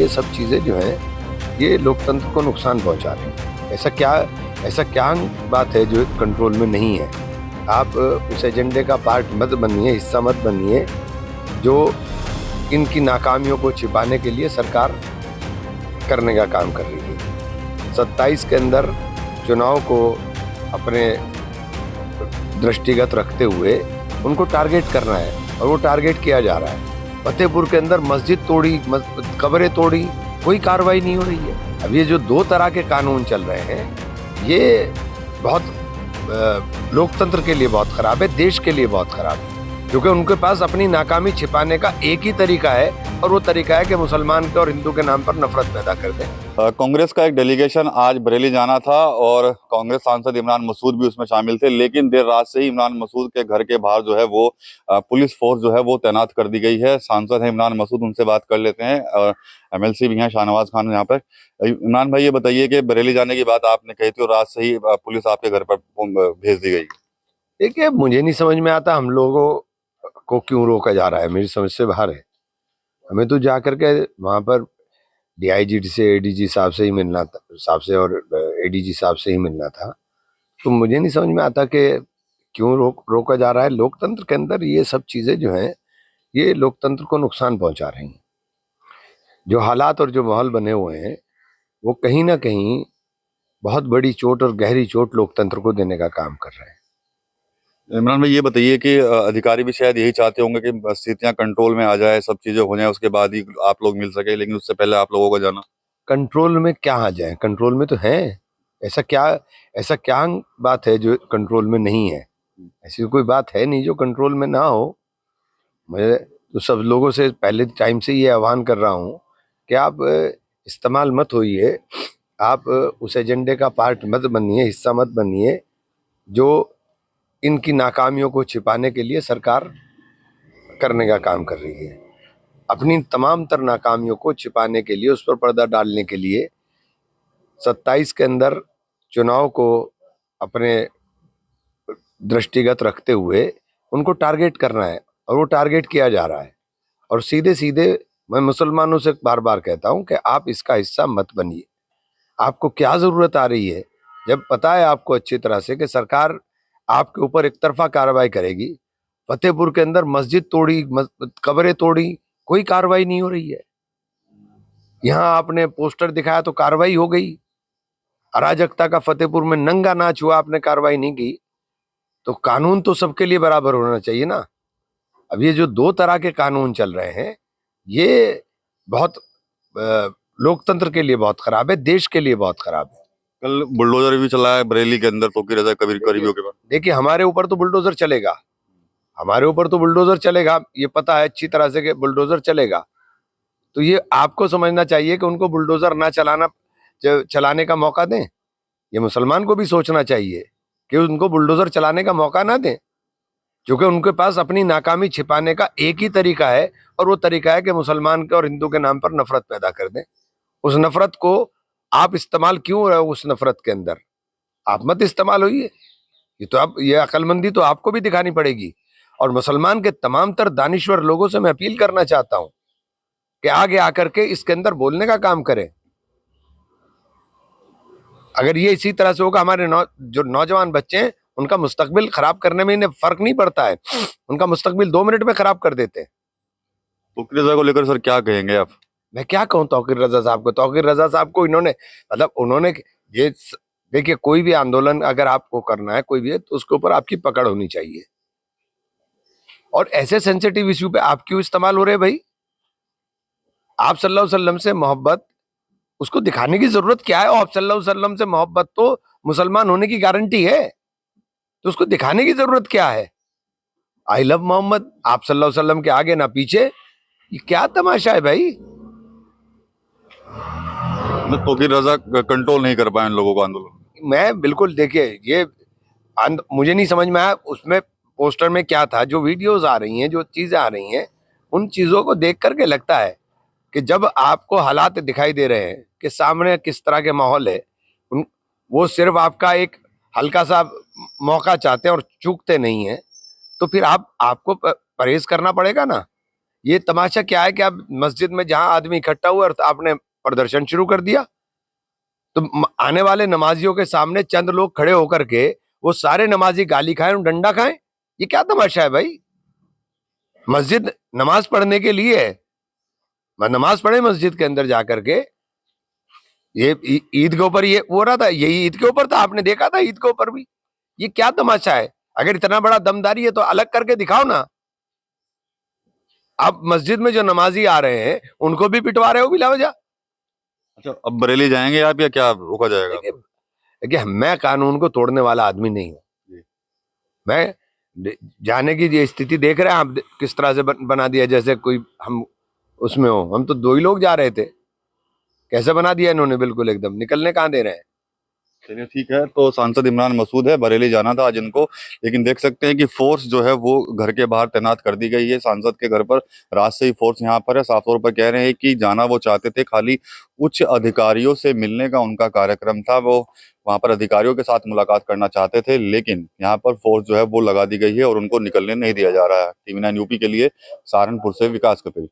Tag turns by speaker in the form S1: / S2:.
S1: ये सब चीज़ें जो हैं ये लोकतंत्र को नुकसान पहुंचा रही हैं। ऐसा क्या बात है जो कंट्रोल में नहीं है? आप उस एजेंडे का पार्ट मत बनिए, हिस्सा मत बनिए जो इनकी नाकामियों को छिपाने के लिए सरकार करने का काम कर रही है। 27 के अंदर चुनाव को अपने दृष्टिगत रखते हुए उनको टारगेट करना है और वो टारगेट किया जा रहा है। फतेहपुर के अंदर मस्जिद तोड़ी, कब्रें तोड़ी, कोई कार्रवाई नहीं हो रही है। अब ये जो 2 तरह के कानून चल रहे हैं ये बहुत लोकतंत्र के लिए बहुत खराब है, देश के लिए बहुत खराब है, क्योंकि उनके पास अपनी नाकामी छिपाने का एक ही तरीका है और वो तरीका है कि मुसलमान के और हिंदू के नाम पर नफरत पैदा कर दें।
S2: कांग्रेस का एक डेलीगेशन आज बरेली जाना था और कांग्रेस सांसद इमरान मसूद भी उसमें शामिल थे, लेकिन देर रात से ही इमरान मसूद के घर के बाहर जो है वो पुलिस फोर्स जो है वो तैनात कर दी गई है। सांसद है इमरान मसूद, उनसे बात कर लेते हैं। एमएलसी भी हैं शाहनवाज खान यहाँ पर। इमरान भाई, ये बताइए कि बरेली जाने की बात आपने कही थी और रात से ही पुलिस आपके घर पर भेज दी गई।
S1: देखिए, मुझे नहीं समझ में आता हम लोगों को क्यों रोका जा रहा है, मेरी समझ से बाहर है। हमें तो जा करके वहां पर डीआईजी से, एडीजी साहब से ही मिलना था, साहब से और एडीजी साहब से ही मिलना था। तो मुझे नहीं समझ में आता कि क्यों रोका जा रहा है। लोकतंत्र के अंदर ये सब चीजें जो हैं ये लोकतंत्र को नुकसान पहुंचा रही हैं। जो हालात और जो माहौल बने हुए हैं वो कहीं ना कहीं बहुत बड़ी चोट और गहरी चोट लोकतंत्र को देने का काम कर रहे हैं।
S2: इमरान भाई, ये बताइए कि अधिकारी भी शायद यही चाहते होंगे कि स्थितियां कंट्रोल में आ जाए, सब चीजें हो जाए, उसके बाद ही आप लोग मिल सके, लेकिन उससे पहले आप लोगों को जाना।
S1: कंट्रोल में क्या आ जाए? कंट्रोल में तो है। ऐसा क्या बात है जो कंट्रोल में नहीं है? ऐसी कोई बात है नहीं जो कंट्रोल में ना हो। मैं तो सब लोगों से पहले टाइम से ये आह्वान कर रहा हूँ कि आप इस्तेमाल मत होइए, आप उस एजेंडे का पार्ट मत बनिए, हिस्सा मत बनिए जो इनकी नाकामियों को छिपाने के लिए सरकार करने का काम कर रही है। अपनी तमाम तर नाकामियों को छिपाने के लिए, उस पर पर्दा डालने के लिए 27 के अंदर चुनाव को अपने दृष्टिगत रखते हुए उनको टारगेट करना है और वो टारगेट किया जा रहा है। और सीधे सीधे मैं मुसलमानों से बार बार कहता हूं कि आप इसका हिस्सा मत बनिए। आपको क्या जरूरत आ रही है, जब पता है आपको अच्छी तरह से कि सरकार आपके ऊपर एक तरफा कार्रवाई करेगी। फतेहपुर के अंदर मस्जिद तोड़ी, कब्रें तोड़ी, कोई कार्रवाई नहीं हो रही है। यहाँ आपने पोस्टर दिखाया तो कार्रवाई हो गई। अराजकता का फतेहपुर में नंगा नाच हुआ, आपने कार्रवाई नहीं की। तो कानून तो सबके लिए बराबर होना चाहिए ना। अब ये जो 2 तरह के कानून चल रहे हैं ये बहुत लोकतंत्र के लिए बहुत खराब है, देश के लिए बहुत खराब है।
S2: कल बुलडोजर भी चला है बरेली के अंदर, तो की रजा करीबियों के पास।
S1: देखिए, हमारे ऊपर तो बुलडोजर चलेगा, हमारे ऊपर तो बुलडोजर चलेगा, ये पता है अच्छी तरह से कि बुलडोजर चलेगा। तो ये आपको समझना चाहिए कि उनको बुलडोजर ना चलाने का मौका दें। ये मुसलमान को भी सोचना चाहिए कि उनको बुलडोजर चलाने का मौका ना दें, क्योंकि उनके पास अपनी नाकामी छिपाने का एक ही तरीका है और वो तरीका है कि मुसलमान के और हिंदू के नाम पर नफरत पैदा कर दें। उस नफरत को आप इस्तेमाल क्यों हो रहे हो? उस नफरत के अंदर आप मत इस्तेमाल होइए। ये अक्लमंदी तो आपको भी दिखानी पड़ेगी। और मुसलमान के तमाम तर दानिश्वर लोगों से मैं अपील करना चाहता हूं कि आगे आकर के इसके अंदर बोलने का काम करें। अगर ये इसी तरह से होगा, हमारे जो नौजवान बच्चे हैं उनका मुस्तकबिल खराब करने में इन्हें फर्क नहीं पड़ता है। उनका मुस्तकबिल 2 मिनट में खराब कर देते हैं।
S2: तौकीर रजा को लेकर सर क्या कहेंगे आप?
S1: मैं क्या कहूँ तौकीर रजा साहब को? तौकीर रजा साहब को इन्होंने उन्होंने ये देखिए, कोई भी आंदोलन अगर आपको करना है, कोई भी है, तो उसके ऊपर आपकी पकड़ होनी चाहिए। और ऐसे सेंसिटिव इश्यू पे आप क्यों इस्तेमाल हो रहे हैं भाई? आप सल्लल्लाहु अलैहि वसल्लम से मोहब्बत उसको दिखाने की जरूरत क्या है? आप सल्लल्लाहु अलैहि वसल्लम से मोहब्बत तो मुसलमान होने की गारंटी है, तो उसको दिखाने की जरूरत क्या है? आई लव मोहम्मद, आप सल्लल्लाहु अलैहि वसल्लम के आगे ना पीछे, ये क्या तमाशा है भाई?
S2: तौकीर रजा कंट्रोल नहीं कर पाए इन लोगों को आंदोलन।
S1: मैं बिल्कुल, देखिए, ये मुझे नहीं समझ में आया उसमें पोस्टर में क्या था। जो वीडियोस आ रही हैं, जो चीजें आ रही हैं, उन चीजों को देख करके लगता है कि जब आपको हालात दिखाई दे रहे हैं कि सामने किस तरह के माहौल है, वो सिर्फ आपका एक हल्का सा मौका चाहते हैं और चूकते नहीं है, तो फिर आपको परहेज करना पड़ेगा ना। ये तमाशा क्या है कि आप मस्जिद में जहां आदमी इकट्ठा हुआ और आपने प्रदर्शन शुरू कर दिया, तो आने वाले नमाजियों के सामने चंद लोग खड़े होकर के वो सारे नमाजी गाली खाएं और डंडा खाएं। ये क्या तमाशा है भाई? मस्जिद नमाज पढ़ने के लिए है, नमाज पढ़े मस्जिद के अंदर जाकर के। ये ईद के ऊपर ये हो रहा था, यही ईद के ऊपर था, आपने देखा था ईद के ऊपर भी। ये क्या तमाशा है? अगर इतना बड़ा दमदारी है तो अलग करके दिखाओ ना। आप मस्जिद में जो नमाजी आ रहे हैं उनको भी पिटवा रहे हो बिला वजह।
S2: अच्छा, अब बरेली जाएंगे आप या क्या रोका जाएगा?
S1: देखिए देखिए, मैं कानून को तोड़ने वाला आदमी नहीं हूं।
S2: जी।
S1: मैं जाने की ये स्थिति देख रहे हैं आप, किस तरह से बना दिया जैसे कोई हम उसमें हो। हम तो दो ही लोग जा रहे थे, कैसे बना दिया इन्होंने, बिल्कुल एकदम निकलने कहाँ दे रहे हैं।
S2: चलिए ठीक है, तो सांसद इमरान मसूद है, बरेली जाना था आज इनको, लेकिन देख सकते हैं कि फोर्स जो है वो घर के बाहर तैनात कर दी गई है। सांसद के घर पर रात से ही फोर्स यहाँ पर है। साफ तौर पर कह रहे हैं कि जाना वो चाहते थे, खाली उच्च अधिकारियों से मिलने का उनका कार्यक्रम था, वो वहां पर अधिकारियों के साथ मुलाकात करना चाहते थे, लेकिन यहाँ पर फोर्स जो है वो लगा दी गई है और उनको निकलने नहीं दिया जा रहा है। TV9 यूपी के लिए सहारनपुर से विकास कपिल।